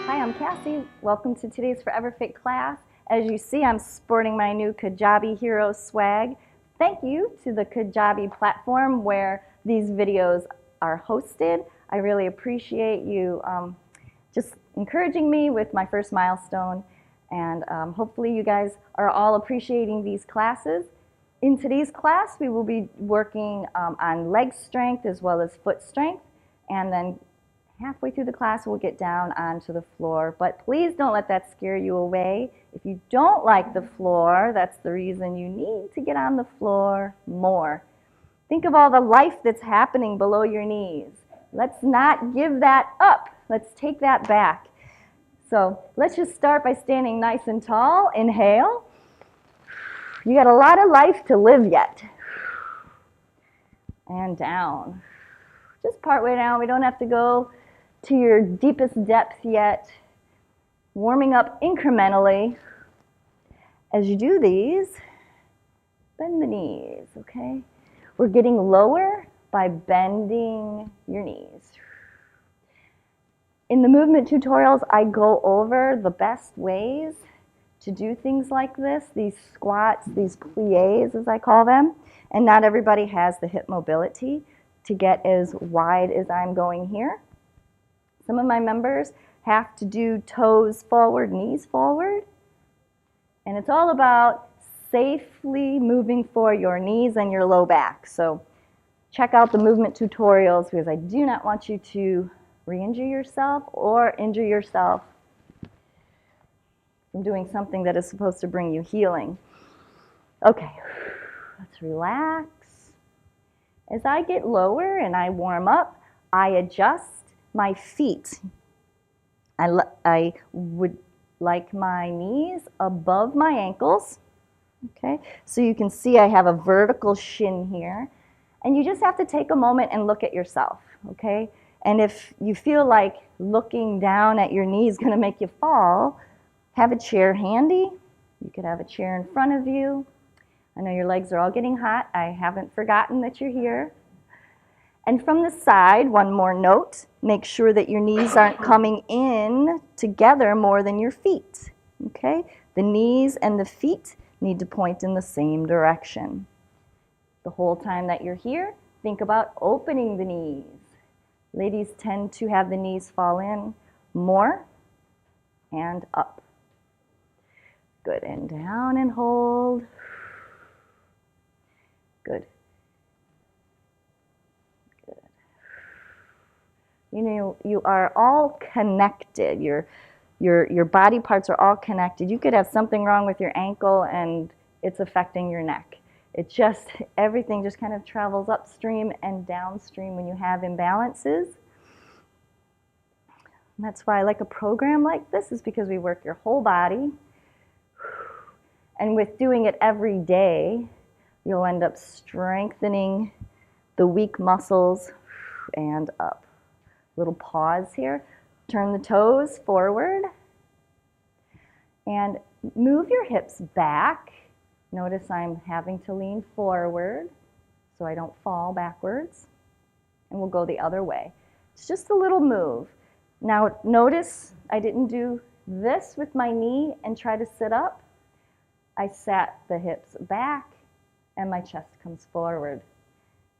Hi, I'm Cassie. Welcome to today's Forever Fit class. As you see, I'm sporting my new Kajabi Hero swag. Thank you to the Kajabi platform where these videos are hosted. I really appreciate you just encouraging me with my first milestone, and hopefully you guys are all appreciating these classes. In today's class, we will be working on leg strength as well as foot strength, and then halfway through the class, we'll get down onto the floor, but please don't let that scare you away. If you don't like the floor, that's the reason you need to get on the floor more. Think of all the life that's happening below your knees. Let's not give that up. Let's take that back. So let's just start by standing nice and tall. Inhale. You got a lot of life to live yet. And down. Just partway down. We don't have to go to your deepest depth yet. Warming up incrementally. As you do these, bend the knees, okay? We're getting lower by bending your knees. In the movement tutorials, I go over the best ways to do things like this, these squats, these pliés as I call them, and not everybody has the hip mobility to get as wide as I'm going here. Some of my members have to do toes forward, knees forward. And it's all about safely moving for your knees and your low back. So check out the movement tutorials because I do not want you to re-injure yourself or injure yourself from doing something that is supposed to bring you healing. Okay, let's relax. As I get lower and I warm up, I adjust my feet. I would like my knees above my ankles. Okay, so you can see I have a vertical shin here. And you just have to take a moment and look at yourself, okay? And if you feel like looking down at your knee is going to make you fall, have a chair handy. You could have a chair in front of you. I know your legs are all getting hot. I haven't forgotten that you're here. And from the side, one more note, make sure that your knees aren't coming in together more than your feet, okay? The knees and the feet need to point in the same direction. The whole time that you're here, think about opening the knees. Ladies tend to have the knees fall in more and up. Good, and down and hold. Good. You know, you are all connected. Your body parts are all connected. You could have something wrong with your ankle and it's affecting your neck. Everything just kind of travels upstream and downstream when you have imbalances. And that's why I like a program like this, is because we work your whole body. And with doing it every day, you'll end up strengthening the weak muscles and up. Little pause here. Turn the toes forward and move your hips back. Notice I'm having to lean forward so I don't fall backwards. And we'll go the other way. It's just a little move. Now notice I didn't do this with my knee and try to sit up. I sat the hips back and my chest comes forward.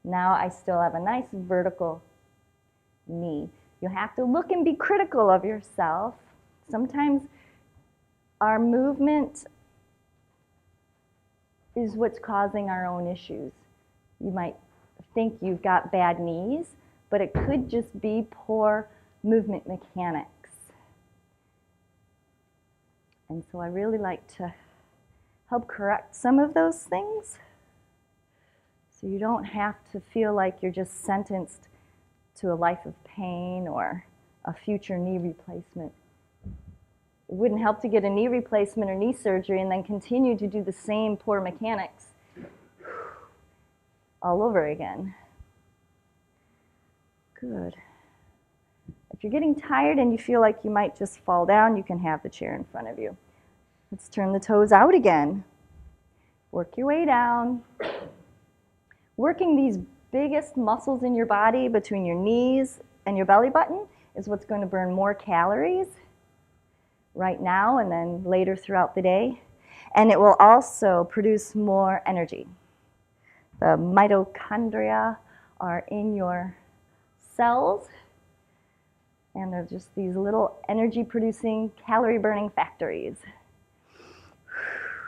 Now I still have a nice vertical knee. You have to look and be critical of yourself. Sometimes our movement is what's causing our own issues. You might think you've got bad knees, but it could just be poor movement mechanics. And so I really like to help correct some of those things so you don't have to feel like you're just sentenced to a life of pain or a future knee replacement. It wouldn't help to get a knee replacement or knee surgery and then continue to do the same poor mechanics all over again. Good. If you're getting tired and you feel like you might just fall down, you can have the chair in front of you. Let's turn the toes out again. Work your way down. Working these biggest muscles in your body between your knees and your belly button is what's going to burn more calories right now and then later throughout the day. And it will also produce more energy. The mitochondria are in your cells, and they're just these little energy-producing, calorie-burning factories.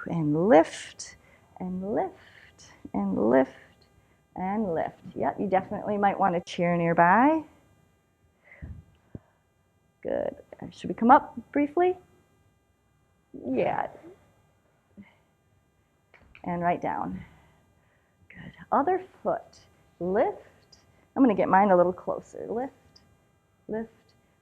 And lift, and lift, and lift, and lift. Yep, you definitely might want a chair nearby. Good. Should we come up briefly? Yeah. And right down. Good. Other foot. Lift. I'm going to get mine a little closer. Lift, lift,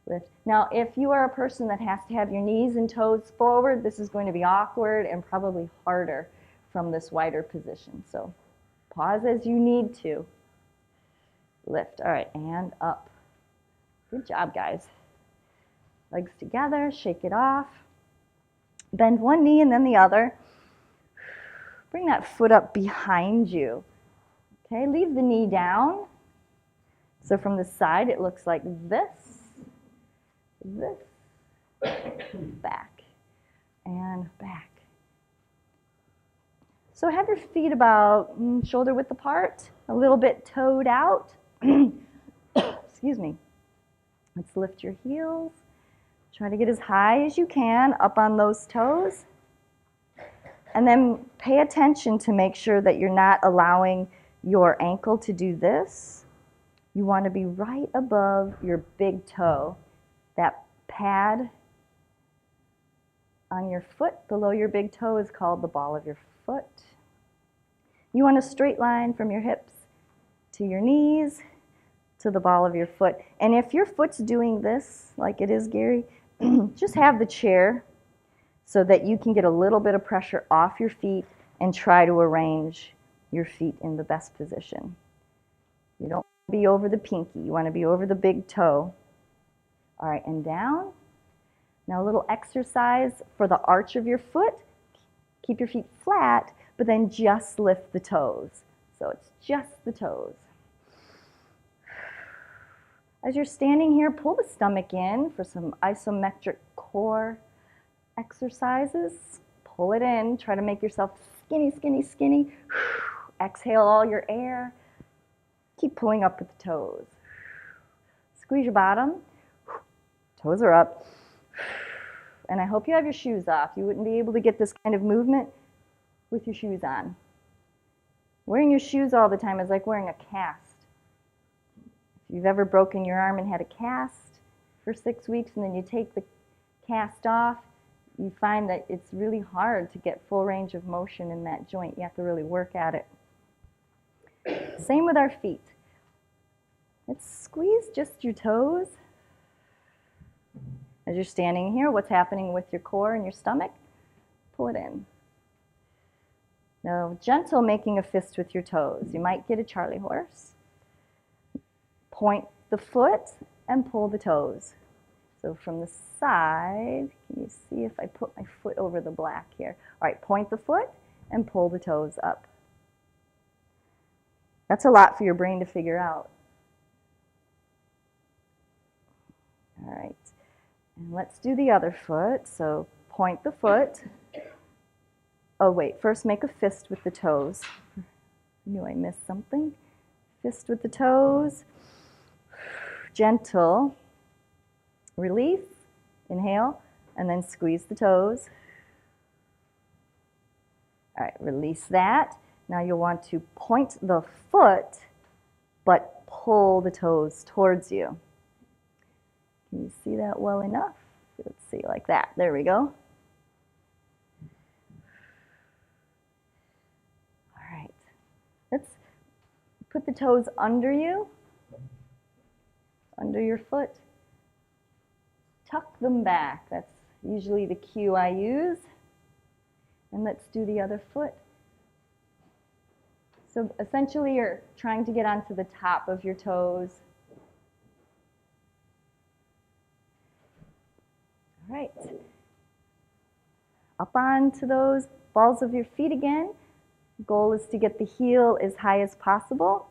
lift. Now, if you are a person that has to have your knees and toes forward, this is going to be awkward and probably harder from this wider position. So pause as you need to. Lift. All right, and up. Good job, guys. Legs together, shake it off. Bend one knee and then the other. Bring that foot up behind you. Okay, leave the knee down. So from the side, it looks like this, back, and back. So have your feet about shoulder width apart, a little bit toed out. Excuse me. Let's lift your heels. Try to get as high as you can up on those toes. And then pay attention to make sure that you're not allowing your ankle to do this. You want to be right above your big toe. That pad on your foot below your big toe is called the ball of your foot. You want a straight line from your hips to your knees to the ball of your foot. And if your foot's doing this, like it is, Gary, just have the chair so that you can get a little bit of pressure off your feet and try to arrange your feet in the best position. You don't want to be over the pinky. You want to be over the big toe. All right, and down. Now a little exercise for the arch of your foot. Keep your feet flat, but then just lift the toes. So it's just the toes. As you're standing here, pull the stomach in for some isometric core exercises. Pull it in. Try to make yourself skinny, skinny, skinny. Exhale all your air. Keep pulling up with the toes. Squeeze your bottom. Toes are up. And I hope you have your shoes off. You wouldn't be able to get this kind of movement with your shoes on. Wearing your shoes all the time is like wearing a cast. If you've ever broken your arm and had a cast for 6 weeks and then you take the cast off, you find that it's really hard to get full range of motion in that joint. You have to really work at it. Same with our feet. Let's squeeze just your toes. As you're standing here, what's happening with your core and your stomach? Pull it in. Now, gentle making a fist with your toes. You might get a Charlie horse. Point the foot and pull the toes. So from the side, can you see if I put my foot over the black here? All right, point the foot and pull the toes up. That's a lot for your brain to figure out. All right, and let's do the other foot. So point the foot. Oh wait, first make a fist with the toes. I knew I missed something. Fist with the toes. Gentle. Release. Inhale, and then squeeze the toes. All right, release that. Now you'll want to point the foot, but pull the toes towards you. Can you see that well enough? Let's see, like that. There we go. All right. Let's put the toes under you, under your foot. Tuck them back. That's usually the cue I use. And let's do the other foot. So essentially you're trying to get onto the top of your toes. All right. Up onto those balls of your feet again. Goal is to get the heel as high as possible.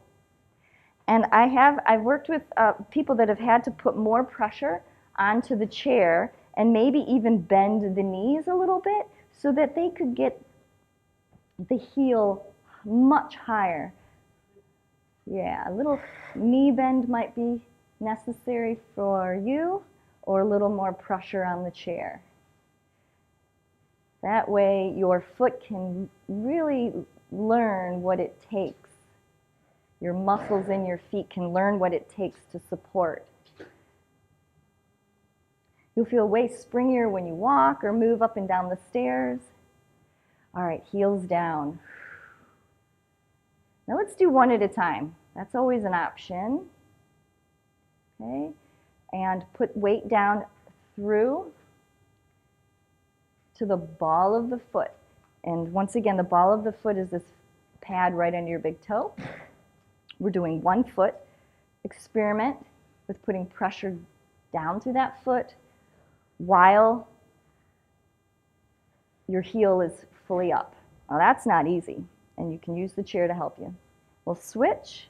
And I've worked with people that have had to put more pressure onto the chair, and maybe even bend the knees a little bit so that they could get the heel much higher. Yeah, a little knee bend might be necessary for you, or a little more pressure on the chair. That way your foot can really learn what it takes. Your muscles in your feet can learn what it takes to support. You'll feel way springier when you walk or move up and down the stairs. All right, heels down. Now let's do one at a time. That's always an option. Okay, and put weight down through to the ball of the foot. And once again, the ball of the foot is this pad right under your big toe. We're doing one foot. Experiment with putting pressure down through that foot while your heel is fully up. Now that's not easy, and you can use the chair to help you. We'll switch.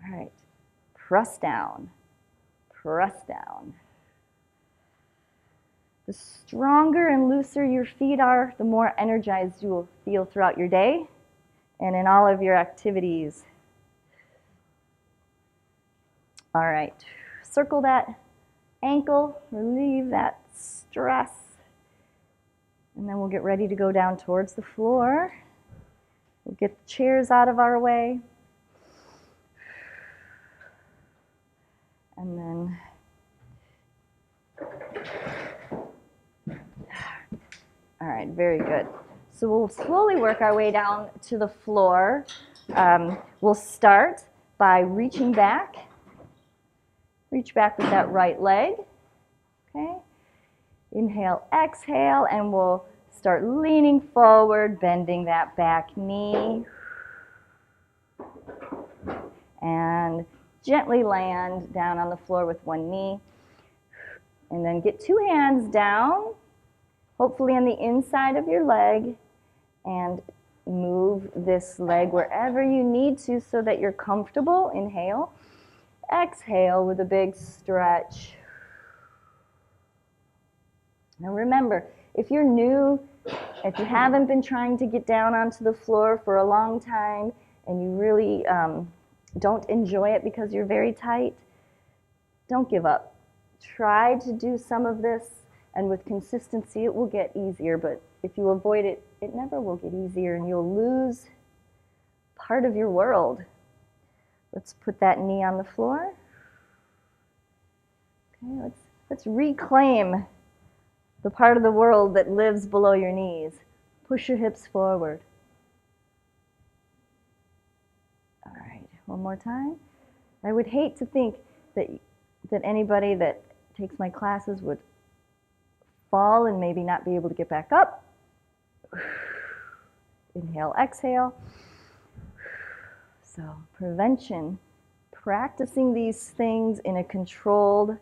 All right, press down, press down. The stronger and looser your feet are, the more energized you will feel throughout your day and in all of your activities. All right, circle that ankle, relieve that stress, and then we'll get ready to go down towards the floor. We'll get the chairs out of our way. And then all right, very good. So we'll slowly work our way down to the floor. We'll start by reaching back. Reach back with that right leg. Okay. Inhale, exhale, and we'll start leaning forward, bending that back knee. And gently land down on the floor with one knee. And then get two hands down, hopefully on the inside of your leg, and move this leg wherever you need to so that you're comfortable. Inhale. Exhale with a big stretch. Now remember, if you're new, if you haven't been trying to get down onto the floor for a long time and you really don't enjoy it because you're very tight, don't give up. Try to do some of this, and with consistency it will get easier, but if you avoid it, it never will get easier and you'll lose part of your world. Let's put that knee on the floor. Okay, let's reclaim the part of the world that lives below your knees. Push your hips forward. All right, one more time. I would hate to think that anybody that takes my classes would fall and maybe not be able to get back up. Inhale, exhale. So prevention, practicing these things in a controlled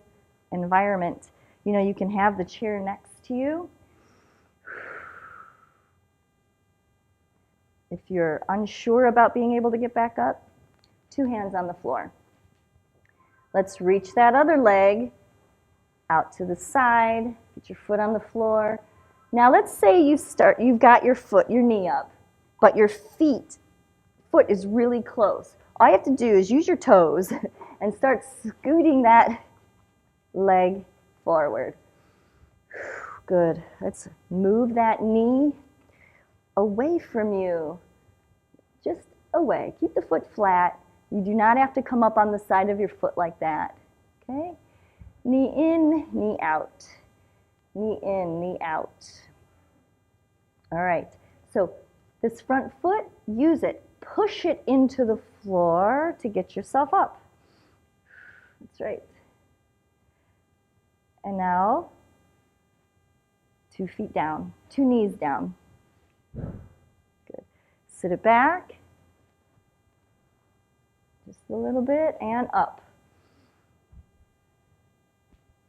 environment. You know, you can have the chair next to you. If you're unsure about being able to get back up, two hands on the floor. Let's reach that other leg out to the side. Get your foot on the floor. Now let's say you've got your knee up, but your foot is really close. All you have to do is use your toes and start scooting that leg forward. Good. Let's move that knee away from you. Just away. Keep the foot flat. You do not have to come up on the side of your foot like that. Okay? Knee in, knee out. Knee in, knee out. All right. So this front foot, use it. Push it into the floor to get yourself up. That's right. And now, 2 feet down, 2 knees down. Good. Sit it back. Just a little bit, and up.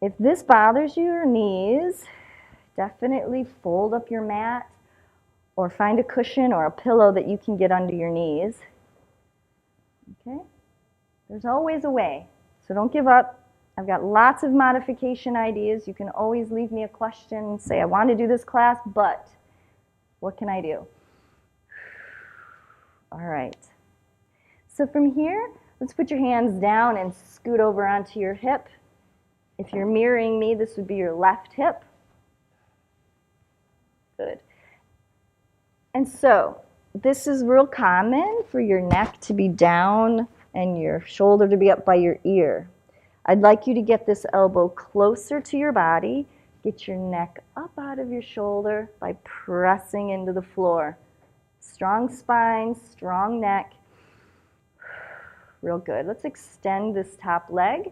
If this bothers your knees, definitely fold up your mat or find a cushion or a pillow that you can get under your knees. Okay? There's always a way, so don't give up. I've got lots of modification ideas. You can always leave me a question and say, I want to do this class, but what can I do? All right. So from here, let's put your hands down and scoot over onto your hip. If you're mirroring me, this would be your left hip. Good. And so this is real common for your neck to be down and your shoulder to be up by your ear. I'd like you to get this elbow closer to your body. Get your neck up out of your shoulder by pressing into the floor. Strong spine, strong neck. Real good. Let's extend this top leg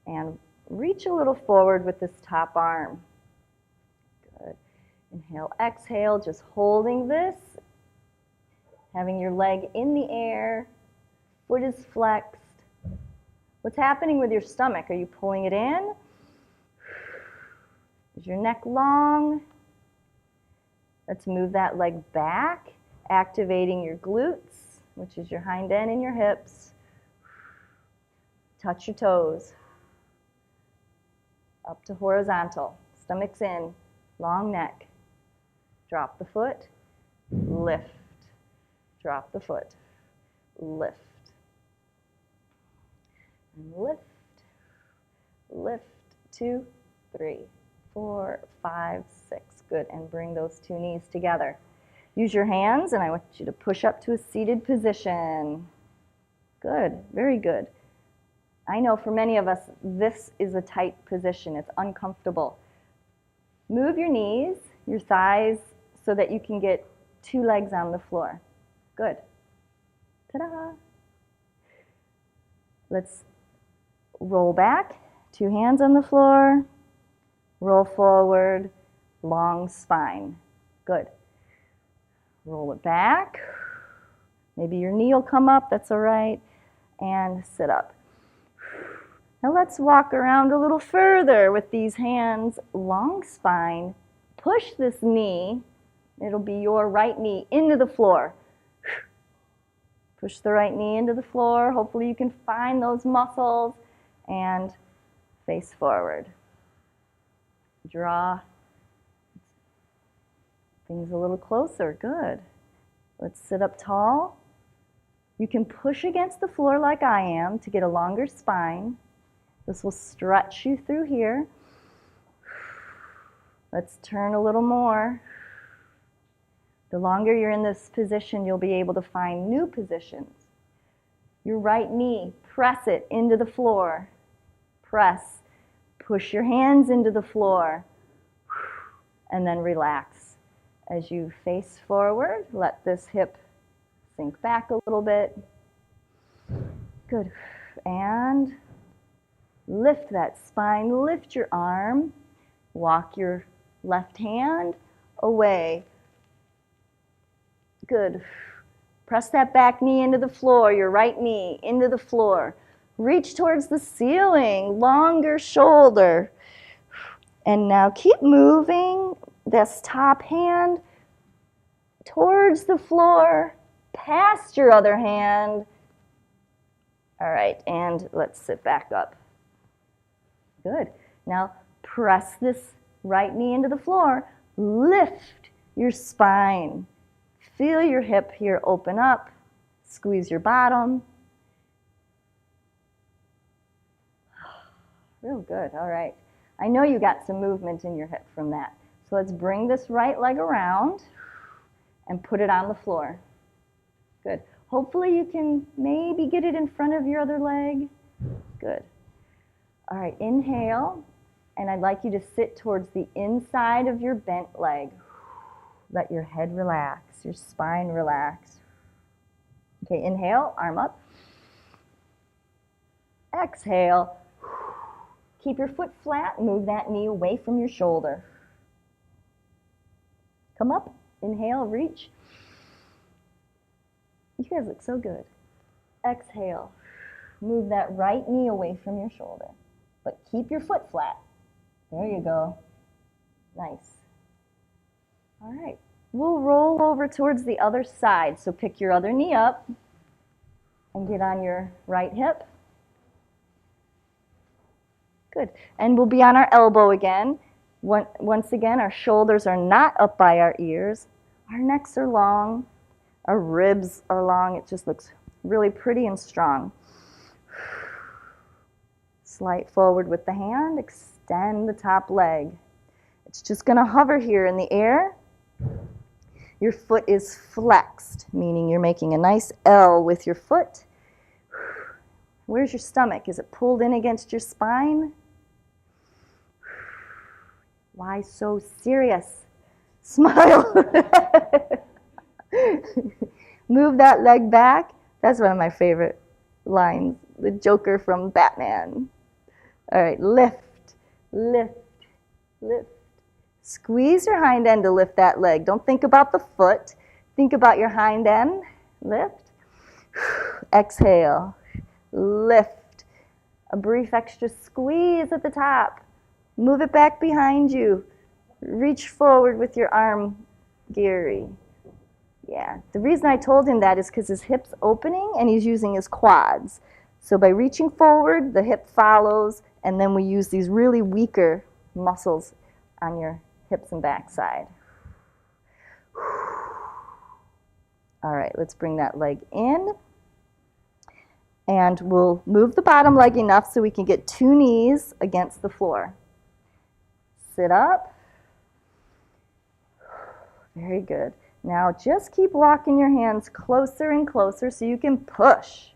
and reach a little forward with this top arm. Good. Inhale, exhale, just holding this. Having your leg in the air, foot is flexed. What's happening with your stomach? Are you pulling it in? Is your neck long? Let's move that leg back, activating your glutes, which is your hind end and your hips. Touch your toes. Up to horizontal. Stomach's in. Long neck. Drop the foot. Lift. Drop the foot. Lift. And lift. Lift. 2, 3, 4, 5, 6. Good. And bring those two knees together. Use your hands, and I want you to push up to a seated position. Good. Very good. I know for many of us, this is a tight position. It's uncomfortable. Move your knees, your thighs, so that you can get 2 legs on the floor. Good. Ta-da! Let's roll back, 2 hands on the floor, roll forward, long spine. Good. Roll it back. Maybe your knee will come up, that's all right. And sit up. Now let's walk around a little further with these hands, long spine. Push this knee, it'll be your right knee, into the floor. Push the right knee into the floor. Hopefully you can find those muscles and face forward. Draw things a little closer. Good. Let's sit up tall. You can push against the floor like I am to get a longer spine. This will stretch you through here. Let's turn a little more. The longer you're in this position, you'll be able to find new positions. Your right knee, press it into the floor. Press. Push your hands into the floor. And then relax. As you face forward, let this hip sink back a little bit. Good. And lift that spine, lift your arm, walk your left hand away. Good. Press that back knee into the floor, your right knee into the floor. Reach towards the ceiling, longer shoulder. And now keep moving this top hand towards the floor, past your other hand. All right, and let's sit back up. Good. Now press this right knee into the floor. Lift your spine. Feel your hip here open up. Squeeze your bottom. Real good. All right. I know you got some movement in your hip from that. So let's bring this right leg around and put it on the floor. Good. Hopefully you can maybe get it in front of your other leg. Good. All right, inhale, and I'd like you to sit towards the inside of your bent leg. Let your head relax, your spine relax. Okay, inhale, arm up. Exhale. Keep your foot flat, move that knee away from your shoulder. Come up, inhale, reach. You guys look so good. Exhale, move that right knee away from your shoulder. But keep your foot flat. There you go. Nice. All right. We'll roll over towards the other side. So pick your other knee up and get on your right hip. Good. And we'll be on our elbow again. Once again, our shoulders are not up by our ears. Our necks are long. Our ribs are long. It just looks really pretty and strong. Slide forward with the hand. Extend the top leg. It's just going to hover here in the air. Your foot is flexed, meaning you're making a nice L with your foot. Where's your stomach? Is it pulled in against your spine? Why so serious? Smile. Move that leg back. That's one of my favorite lines. The Joker from Batman. All right, lift, lift, lift. Squeeze your hind end to lift that leg. Don't think about the foot. Think about your hind end. Lift. Exhale. Lift. A brief extra squeeze at the top. Move it back behind you. Reach forward with your arm, Gary. Yeah, the reason I told him that is because his hip's opening and he's using his quads. So by reaching forward, the hip follows, and then we use these really weaker muscles on your hips and backside. All right, let's bring that leg in. And we'll move the bottom leg enough so we can get 2 knees against the floor. Sit up. Very good. Now just keep walking your hands closer and closer so you can push.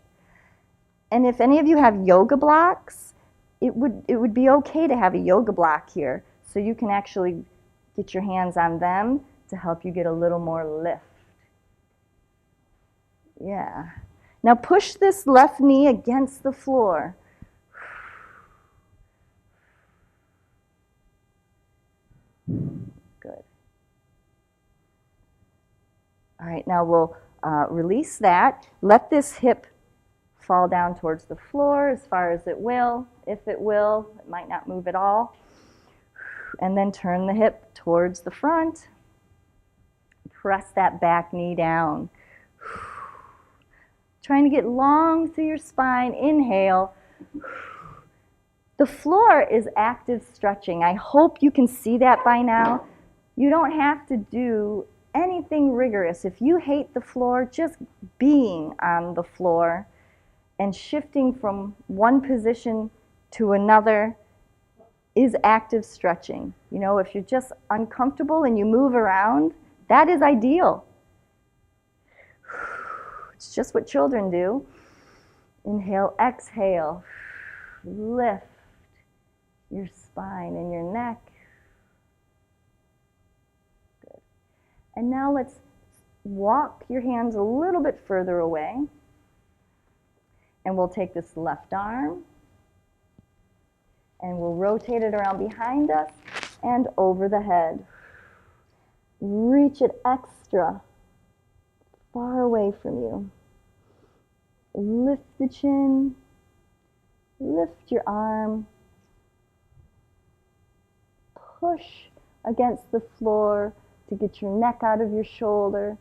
And if any of you have yoga blocks, it would be okay to have a yoga block here so you can actually get your hands on them to help you get a little more lift. Yeah. Now push this left knee against the floor. Good. All right, now we'll release that. Let this hip fall down towards the floor as far as it will. If it will, it might not move at all. And then turn the hip towards the front. Press that back knee down. Trying to get long through your spine. Inhale. The floor is active stretching. I hope you can see that by now. You don't have to do anything rigorous. If you hate the floor, just being on the floor and shifting from one position to another is active stretching. You know, if you're just uncomfortable and you move around, that is ideal. It's just what children do. Inhale, exhale. Lift your spine and your neck. Good. And now let's walk your hands a little bit further away. And we'll take this left arm and we'll rotate it around behind us and over the head. Reach it extra far away from you. Lift the chin. Lift your arm. Push against the floor to get your neck out of your shoulder.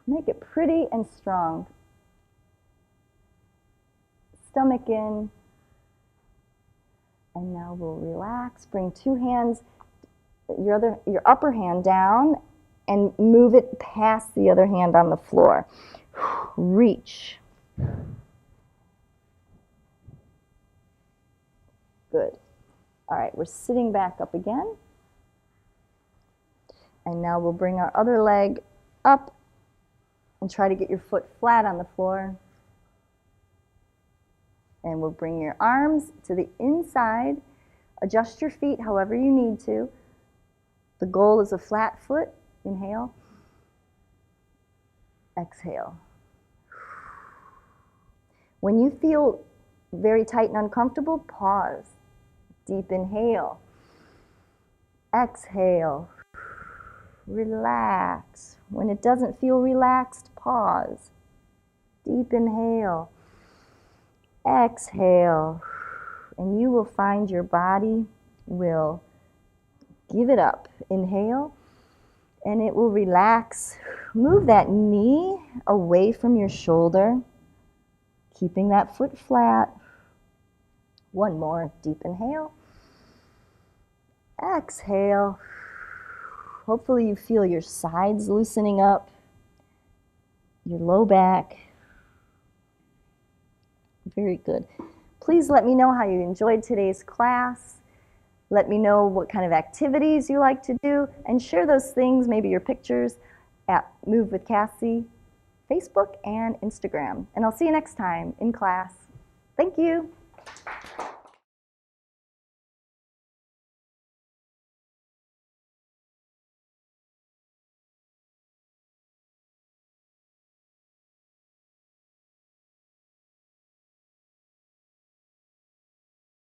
Make it pretty and strong. Stomach in. And now we'll relax. Bring 2 hands, your upper hand down, and move it past the other hand on the floor. Reach. Good. All right, we're sitting back up again. And now we'll bring our other leg up and try to get your foot flat on the floor. And we'll bring your arms to the inside. Adjust your feet however you need to. The goal is a flat foot. Inhale. Exhale. When you feel very tight and uncomfortable, pause. Deep inhale. Exhale. Relax. When it doesn't feel relaxed, pause. Deep inhale. Exhale. And you will find your body will give it up. Inhale. And it will relax. Move that knee away from your shoulder, keeping that foot flat. One more deep inhale. Exhale. Hopefully you feel your sides loosening up, your low back. Very good. Please let me know how you enjoyed today's class. Let me know what kind of activities you like to do, and share those things, maybe your pictures, at Move with Cassie, Facebook and Instagram. And I'll see you next time in class. Thank you.